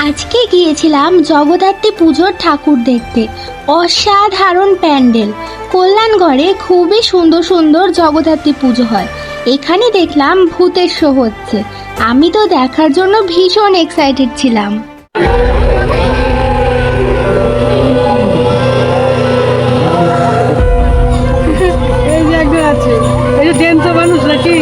আজকে গিয়েছিলাম জগদ্ধাত্রী পুজোর ঠাকুর দেখতে। অসাধারণ প্যান্ডেল। কল্যাণগড়ে খুবই সুন্দর সুন্দর জগদ্ধাত্রী পুজো হয়। এখানে দেখলাম ভূতের শো হচ্ছে। আমি তো দেখার জন্য ভীষণ এক্সাইটেড ছিলাম। এই যে একজন আছে, এই যে ড্যান্সার মানুষ নাকি?